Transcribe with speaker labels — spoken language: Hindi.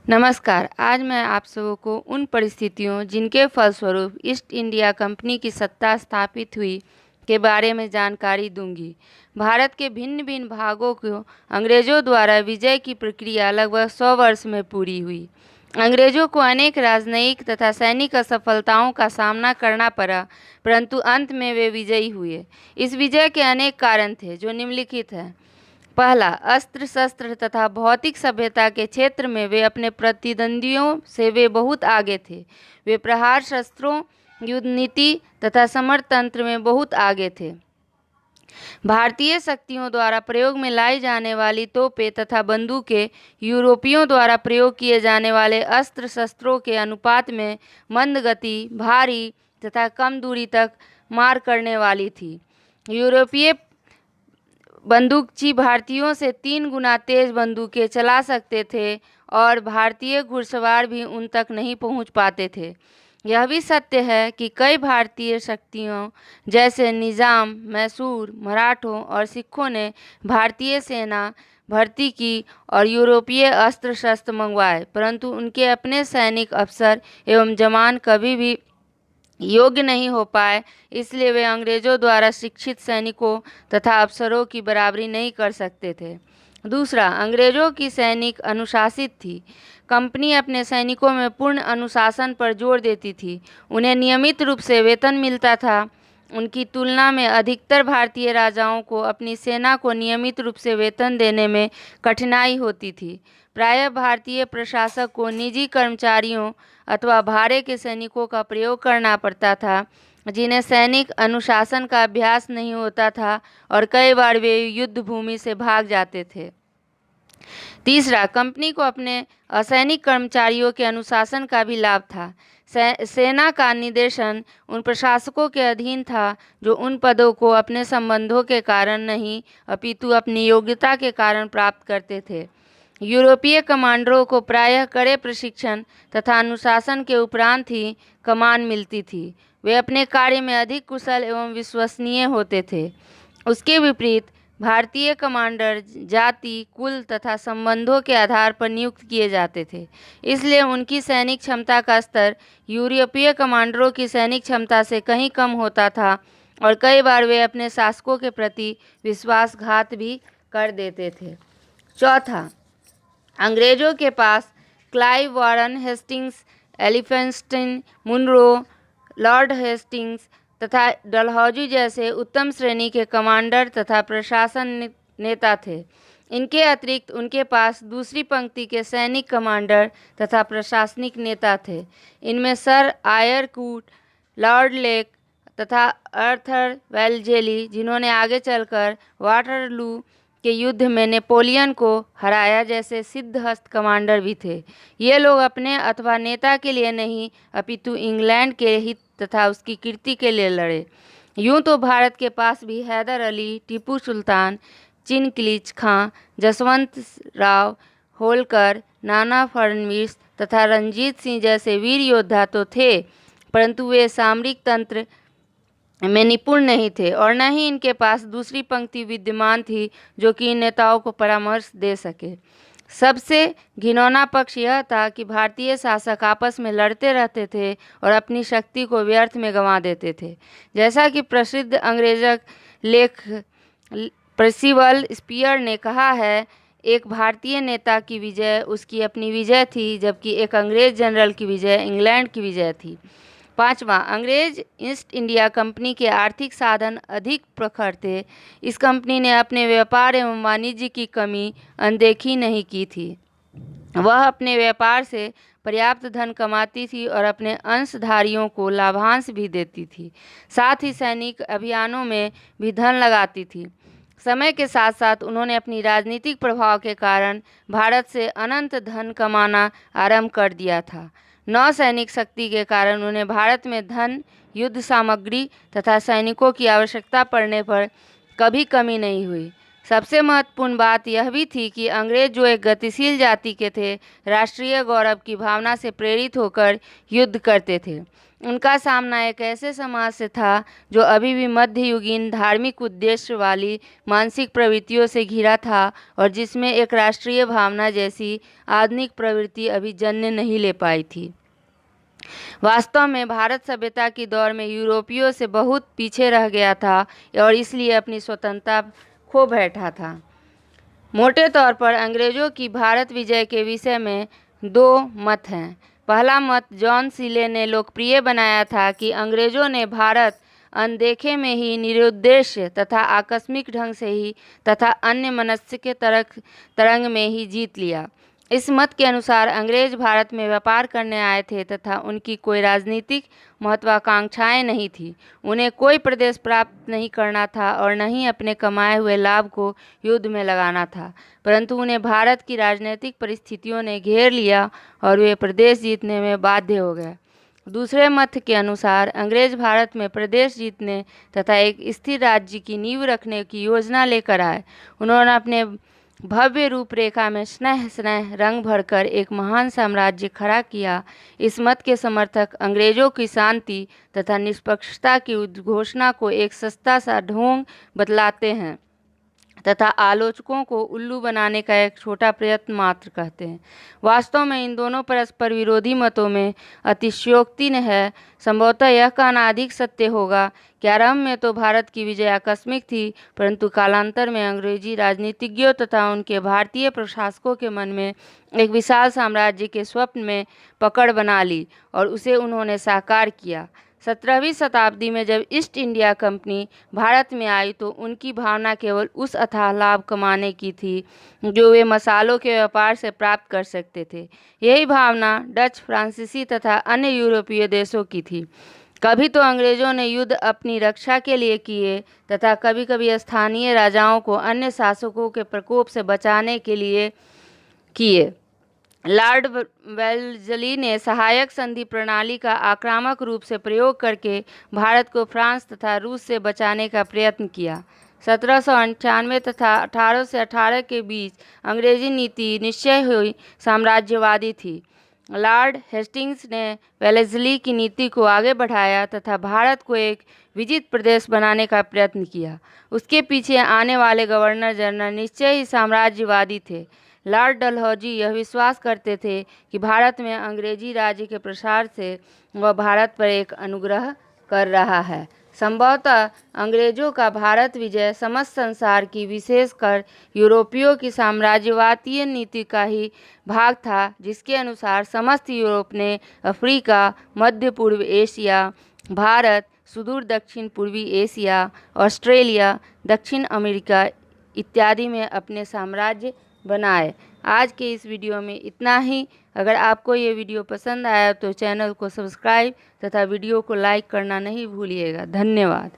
Speaker 1: नमस्कार। आज मैं आप सबों को उन परिस्थितियों जिनके फलस्वरूप ईस्ट इंडिया कंपनी की सत्ता स्थापित हुई के बारे में जानकारी दूंगी। भारत के भिन्न-भिन्न भागों को अंग्रेजों द्वारा विजय की प्रक्रिया लगभग 100 वर्ष में पूरी हुई। अंग्रेजों को अनेक राजनयिक तथा सैनिक असफलताओं का सामना करना पड़ा, परंतु अंत में वे विजयी हुए। इस विजय के अनेक कारण थे जो निम्नलिखित हैं। पहला, अस्त्र शस्त्र तथा भौतिक सभ्यता के क्षेत्र में वे अपने प्रतिद्वंदियों से वे बहुत आगे थे। वे प्रहार शस्त्रों, युद्ध नीति तथा समर तंत्र में बहुत आगे थे। भारतीय शक्तियों द्वारा प्रयोग में लाई जाने वाली तोपें तथा बंदूकें यूरोपियों द्वारा प्रयोग किए जाने वाले अस्त्र शस्त्रों के अनुपात में मंद गति, भारी तथा कम दूरी तक मार करने वाली थी। यूरोपीय बंदूकची भारतीयों से 3 गुना तेज बंदूकें चला सकते थे और भारतीय घुड़सवार भी उन तक नहीं पहुंच पाते थे। यह भी सत्य है कि कई भारतीय शक्तियों जैसे निज़ाम, मैसूर, मराठों और सिखों ने भारतीय सेना भर्ती की और यूरोपीय अस्त्र शस्त्र मंगवाए, परंतु उनके अपने सैनिक अफसर एवं जवान कभी भी योग्य नहीं हो पाए, इसलिए वे अंग्रेजों द्वारा शिक्षित सैनिकों तथा अफसरों की बराबरी नहीं कर सकते थे। दूसरा, अंग्रेजों की सैनिक अनुशासित थी। कंपनी अपने सैनिकों में पूर्ण अनुशासन पर जोर देती थी। उन्हें नियमित रूप से वेतन मिलता था। उनकी तुलना में अधिकतर भारतीय राजाओं को अपनी सेना को नियमित रूप से वेतन देने में कठिनाई होती थी। प्रायः भारतीय प्रशासक को निजी कर्मचारियों अथवा भाड़े के सैनिकों का प्रयोग करना पड़ता था, जिन्हें सैनिक अनुशासन का अभ्यास नहीं होता था और कई बार वे युद्ध भूमि से भाग जाते थे। तीसरा, कंपनी को अपने असैनिक कर्मचारियों के अनुशासन का भी लाभ था। सेना का निर्देशन उन प्रशासकों के अधीन था जो उन पदों को अपने संबंधों के कारण नहीं अपितु अपनी योग्यता के कारण प्राप्त करते थे। यूरोपीय कमांडरों को प्रायः कड़े प्रशिक्षण तथा अनुशासन के उपरांत ही कमान मिलती थी। वे अपने कार्य में अधिक कुशल एवं विश्वसनीय होते थे। उसके विपरीत भारतीय कमांडर जाति, कुल तथा संबंधों के आधार पर नियुक्त किए जाते थे, इसलिए उनकी सैनिक क्षमता का स्तर यूरोपीय कमांडरों की सैनिक क्षमता से कहीं कम होता था और कई बार वे अपने शासकों के प्रति विश्वासघात भी कर देते थे। चौथा, अंग्रेजों के पास Clive, Warren Hastings, Elphinstone, Munro, Lord Hastings तथा डलहौजी जैसे उत्तम श्रेणी के कमांडर तथा प्रशासन नेता थे। इनके अतिरिक्त उनके पास दूसरी पंक्ति के सैनिक कमांडर तथा प्रशासनिक नेता थे। इनमें सर आयर कूट, लॉर्ड लेक तथा आर्थर वेलजेली, जिन्होंने आगे चलकर वाटरलू के युद्ध में नेपोलियन को हराया, जैसे सिद्धहस्त कमांडर भी थे। ये लोग अपने अथवा नेता के लिए नहीं अपितु इंग्लैंड के हित तथा उसकी कीर्ति के लिए लड़े। यूं तो भारत के पास भी हैदर अली, टीपू सुल्तान, चिनकिलीच खां, जसवंत राव होलकर, नाना फडणवीस तथा रंजीत सिंह जैसे वीर योद्धा तो थे, परंतु वे सामरिक तंत्र में निपुण नहीं थे और न ही इनके पास दूसरी पंक्ति विद्यमान थी जो कि इन नेताओं को परामर्श दे सके। सबसे घिनौना पक्ष यह था कि भारतीय शासक आपस में लड़ते रहते थे और अपनी शक्ति को व्यर्थ में गंवा देते थे। जैसा कि प्रसिद्ध अंग्रेज लेख पर्सिवल स्पीयर ने कहा है, एक भारतीय नेता की विजय उसकी अपनी विजय थी, जबकि एक अंग्रेज जनरल की विजय इंग्लैंड की विजय थी। पाँचवां, अंग्रेज ईस्ट इंडिया कंपनी के आर्थिक साधन अधिक प्रखर थे। इस कंपनी ने अपने व्यापार एवं वाणिज्य की कमी अनदेखी नहीं की थी। वह अपने व्यापार से पर्याप्त धन कमाती थी और अपने अंशधारियों को लाभांश भी देती थी। साथ ही सैनिक अभियानों में भी धन लगाती थी। समय के साथ साथ उन्होंने अपनी राजनीतिक प्रभाव के कारण भारत से अनंत धन कमाना आरंभ कर दिया था। नौसैनिक शक्ति के कारण उन्हें भारत में धन, युद्ध सामग्री तथा सैनिकों की आवश्यकता पड़ने पर कभी कमी नहीं हुई। सबसे महत्वपूर्ण बात यह भी थी कि अंग्रेज जो एक गतिशील जाति के थे, राष्ट्रीय गौरव की भावना से प्रेरित होकर युद्ध करते थे। उनका सामना एक ऐसे समाज से था जो अभी भी मध्ययुगीन धार्मिक उद्देश्य वाली मानसिक प्रवृत्तियों से घिरा था और जिसमें एक राष्ट्रीय भावना जैसी आधुनिक प्रवृत्ति अभी जन्म नहीं ले पाई थी। वास्तव में भारत सभ्यता की दौर में यूरोपियों से बहुत पीछे रह गया था और इसलिए अपनी स्वतंत्रता खो बैठा था। मोटे तौर पर अंग्रेजों की भारत विजय के विषय में दो मत हैं। पहला मत जॉन सीले ने लोकप्रिय बनाया था कि अंग्रेजों ने भारत अनदेखे में ही निरुद्देश्य तथा आकस्मिक ढंग से ही तथा अन्य मनस्य के तरंग में ही जीत लिया। इस मत के अनुसार अंग्रेज भारत में व्यापार करने आए थे तथा उनकी कोई राजनीतिक महत्वाकांक्षाएं नहीं थी। उन्हें कोई प्रदेश प्राप्त नहीं करना था और न ही अपने कमाए हुए लाभ को युद्ध में लगाना था, परंतु उन्हें भारत की राजनीतिक परिस्थितियों ने घेर लिया और वे प्रदेश जीतने में बाध्य हो गए। दूसरे मत के अनुसार अंग्रेज भारत में प्रदेश जीतने तथा एक स्थिर राज्य की नींव रखने की योजना लेकर आए। उन्होंने अपने भव्य रूपरेखा में स्नेह स्नेह रंग भरकर एक महान साम्राज्य खड़ा किया। इस मत के समर्थक अंग्रेजों की शांति तथा निष्पक्षता की उद्घोषणा को एक सस्ता सा ढोंग बतलाते हैं तथा आलोचकों को उल्लू बनाने का एक छोटा प्रयत्न मात्र कहते हैं। वास्तव में इन दोनों परस्पर विरोधी मतों में अतिशयोक्ति है। संभवतः यह कहना अधिक सत्य होगा कि आरंभ में तो भारत की विजय आकस्मिक थी, परंतु कालांतर में अंग्रेजी राजनीतिज्ञों तथा उनके भारतीय प्रशासकों के मन में एक विशाल साम्राज्य के स्वप्न में पकड़ बना ली और उसे उन्होंने साकार किया। 17वीं शताब्दी में जब ईस्ट इंडिया कंपनी भारत में आई तो उनकी भावना केवल उस अथाह लाभ कमाने की थी जो वे मसालों के व्यापार से प्राप्त कर सकते थे। यही भावना डच, फ्रांसीसी तथा अन्य यूरोपीय देशों की थी। कभी तो अंग्रेजों ने युद्ध अपनी रक्षा के लिए किए तथा कभी कभी स्थानीय राजाओं को अन्य शासकों के प्रकोप से बचाने के लिए किए। लॉर्ड वेल्लेस्ली ने सहायक संधि प्रणाली का आक्रामक रूप से प्रयोग करके भारत को फ्रांस तथा रूस से बचाने का प्रयत्न किया। 1795 तथा 1818 के बीच अंग्रेजी नीति निश्चय हुई साम्राज्यवादी थी। लॉर्ड हेस्टिंग्स ने वेलेस्ली की नीति को आगे बढ़ाया तथा भारत को एक विजित प्रदेश बनाने का प्रयत्न किया। उसके पीछे आने वाले गवर्नर जनरल निश्चय ही साम्राज्यवादी थे। लॉर्ड डलहौजी यह विश्वास करते थे कि भारत में अंग्रेजी राज्य के प्रसार से वह भारत पर एक अनुग्रह कर रहा है। संभवतः अंग्रेजों का भारत विजय समस्त संसार की, विशेषकर यूरोपियों की साम्राज्यवादी नीति का ही भाग था, जिसके अनुसार समस्त यूरोप ने अफ्रीका, मध्य पूर्व एशिया, भारत, सुदूर दक्षिण पूर्वी एशिया, ऑस्ट्रेलिया, दक्षिण अमेरिका इत्यादि में अपने साम्राज्य बनाए। आज के इस वीडियो में इतना ही। अगर आपको ये वीडियो पसंद आया तो चैनल को सब्सक्राइब तथा वीडियो को लाइक करना नहीं भूलिएगा। धन्यवाद।